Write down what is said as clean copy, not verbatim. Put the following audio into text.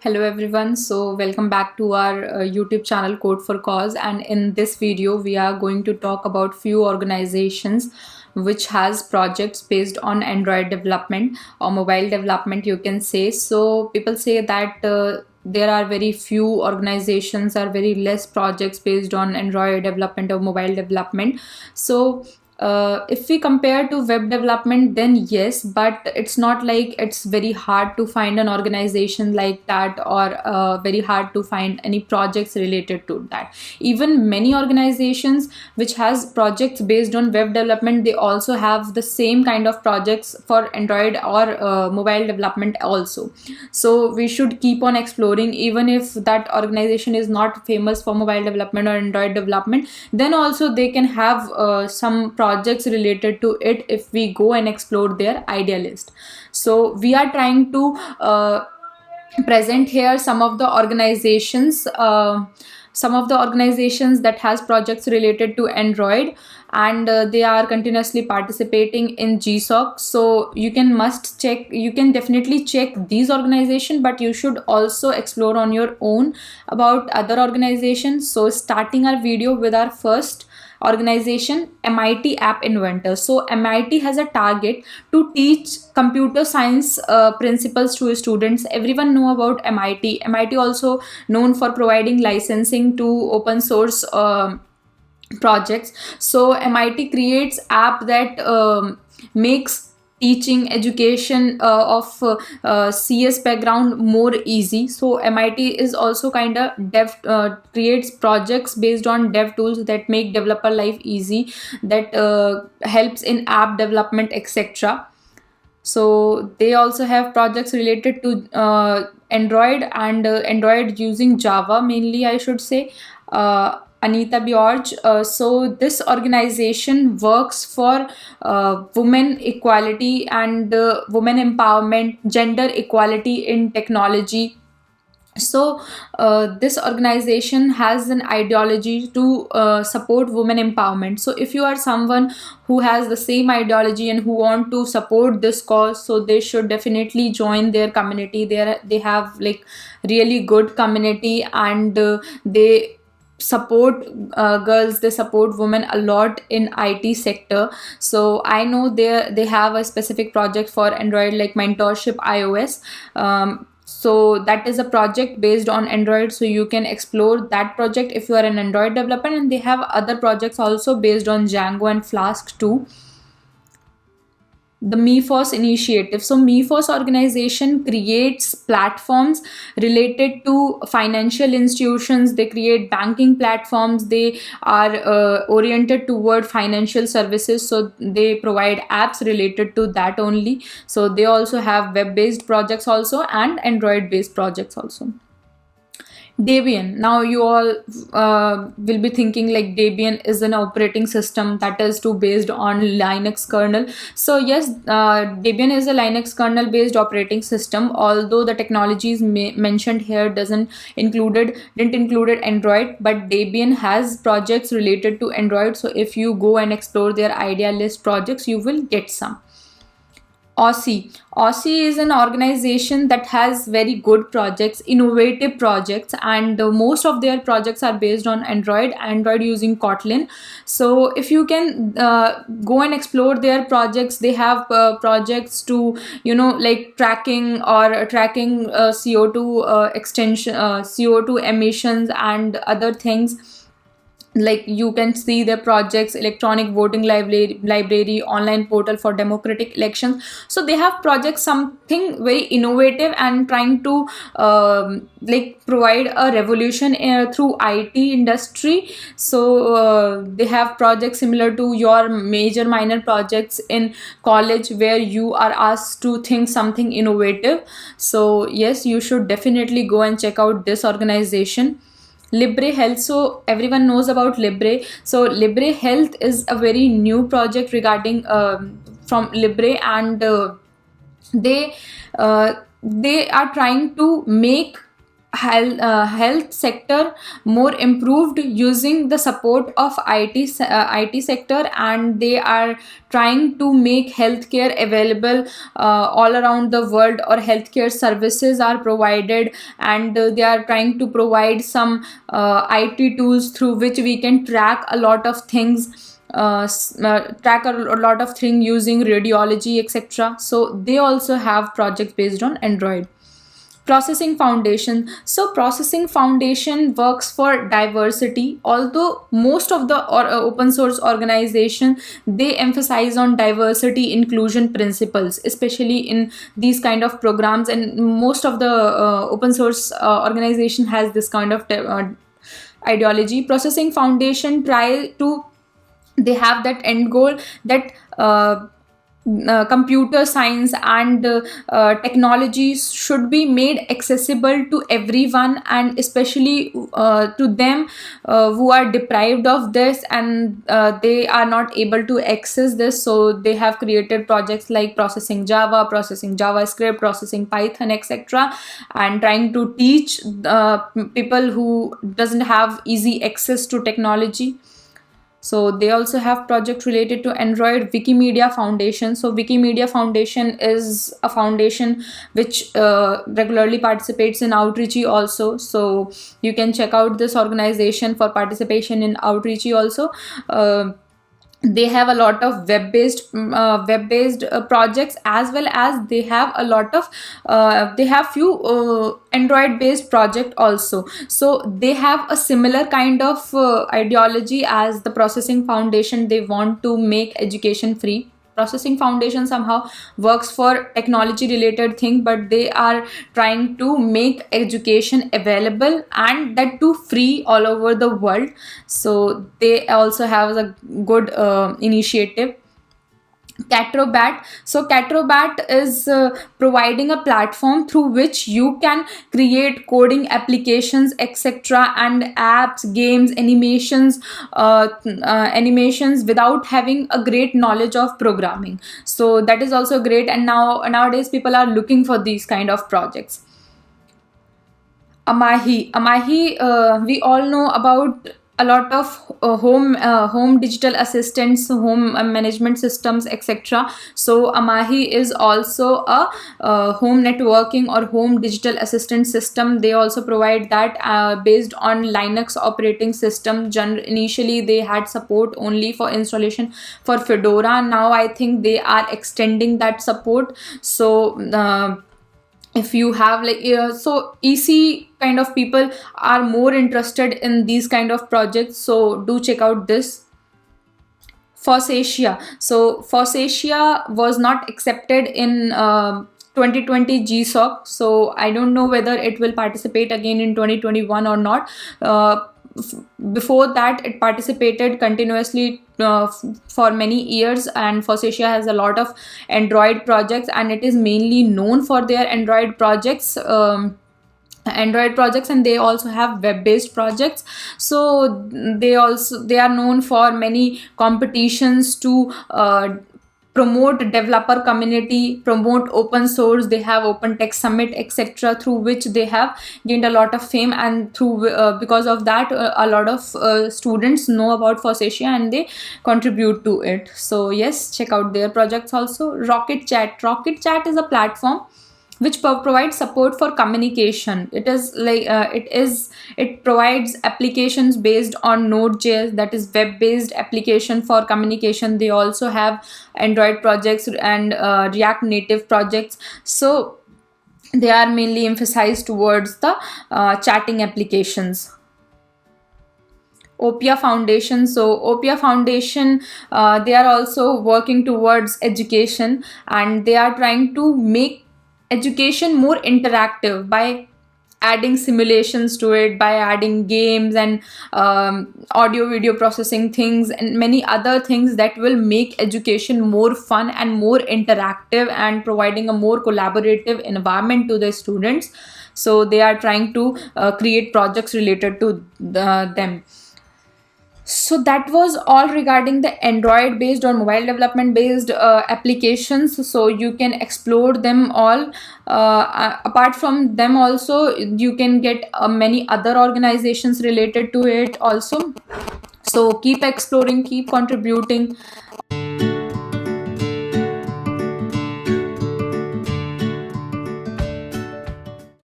Hello everyone, so welcome back to our YouTube channel Code for Cause, and in this video we are going to talk about few organizations which has projects based on Android development or mobile development, you can say. So people say that there are very few organizations or very less projects based on Android development or mobile development. So if we compare to web development, then yes, but it's not like it's very hard to find an organization like that, or very hard to find any projects related to that. Even many organizations which has projects based on web development, they also have the same kind of projects for Android or mobile development also. So we should keep on exploring. Even if that organization is not famous for mobile development or Android development, then also they can have some projects related to it if we go and explore their idea list. So we are trying to present here some of the organizations that has projects related to Android, and they are continuously participating in GSOC. So you can definitely check these organizations, but you should also explore on your own about other organizations. So starting our video with our first organization, MIT App Inventor. So MIT has a target to teach computer science principles to students. Everyone know about MIT. MIT also known for providing licensing to open source projects. So MIT creates app that makes teaching education of CS background more easy. So MIT is also kind of creates projects based on dev tools that make developer life easy, that helps in app development, etc. So they also have projects related to Android, and Android using Java mainly, I should say. Anita Bjorge. So this organization works for women equality and women empowerment, gender equality in technology. So this organization has an ideology to support women empowerment. So if you are someone who has the same ideology and who want to support this cause, so they should definitely join their community. They have like really good community, and they support girls, they support women a lot in IT sector. So I know they have a specific project for Android, like mentorship iOS. So that is a project based on Android, so you can explore that project if you are an Android developer. And they have other projects also based on Django and Flask too. The MeFOS initiative. So MeFOS organization creates platforms related to financial institutions. They create banking platforms. They are oriented toward financial services, so they provide apps related to that only. So they also have web-based projects also, and Android-based projects also. Debian. Now you all will be thinking like Debian is an operating system that is too based on Linux kernel. So yes, Debian is a Linux kernel based operating system, although the technologies mentioned here didn't included Android, but Debian has projects related to Android. So if you go and explore their idea list projects, you will get some. Aussie. Aussie is an organization that has very good projects, innovative projects, and most of their projects are based on Android using Kotlin. So if you can go and explore their projects, they have projects to, like tracking CO2 extension, CO2 emissions and other things. Like you can see their projects: electronic voting library, online portal for democratic elections. So they have projects something very innovative and trying to like provide a revolution through IT industry. So they have projects similar to your major minor projects in college, where you are asked to think something innovative. So yes, you should definitely go and check out this organization. Libre Health. So everyone knows about Libre. So Libre Health is a very new project regarding from Libre, and they are trying to make health sector more improved using the support of IT sector, and they are trying to make healthcare available all around the world, or healthcare services are provided, and they are trying to provide some IT tools through which we can track a lot of things, track a lot of things using radiology, etc. So they also have projects based on Android. Processing Foundation. So Processing Foundation works for diversity, although most of the open source organization, they emphasize on diversity inclusion principles, especially in these kind of programs, and most of the open source organization has this kind of ideology. Processing Foundation try to, they have that end goal that computer science and technologies should be made accessible to everyone, and especially to them who are deprived of this, and they are not able to access this. So they have created projects like Processing Java, Processing JavaScript, Processing Python, etc., and trying to teach people who doesn't have easy access to technology. So they also have project related to Android. Wikimedia Foundation. So Wikimedia Foundation is a foundation which regularly participates in Outreachy also. So you can check out this organization for participation in Outreachy also. They have a lot of web based projects, as well as they have a lot of they have few Android based project also. So they have a similar kind of ideology as the Processing Foundation. They want to make education free. Processing Foundation somehow works for technology related thing, but they are trying to make education available, and that too free all over the world. So they also have a good initiative. Catrobat. So Catrobat is providing a platform through which you can create coding applications, etc., and apps, games, animations without having a great knowledge of programming. So that is also great, and nowadays people are looking for these kind of projects. Amahi, we all know about a lot of home digital assistants, home management systems, etc. So Amahi is also a home networking or home digital assistant system. They also provide that based on Linux operating system. Initially they had support only for installation for Fedora. Now I think they are extending that support. So if you have like so EC kind of people are more interested in these kind of projects, so do check out this. Forsatia. So Forsatia was not accepted in 2020 GSOC, so I don't know whether it will participate again in 2021 or not. Before that it participated continuously for many years, and Forsatia has a lot of Android projects, and it is mainly known for their Android projects. And they also have web-based projects. So they are known for many competitions to promote developer community, promote open source. They have Open Tech Summit, etc., through which they have gained a lot of fame, and through because of that a lot of students know about Forsatia and they contribute to it. So yes, check out their projects also. Rocket Chat is a platform which provides support for communication. It is like it provides applications based on Node.js, that is web-based application for communication. They also have Android projects and React Native projects. So they are mainly emphasized towards the chatting applications. Opia Foundation. So Opia Foundation, they are also working towards education, and they are trying to make education more interactive by adding simulations to it, by adding games and audio video processing things and many other things that will make education more fun and more interactive, and providing a more collaborative environment to the students. So they are trying to create projects related to them. So that was all regarding the Android based or mobile development based applications. So you can explore them all. Apart from them also, you can get many other organizations related to it also. So keep exploring, keep contributing.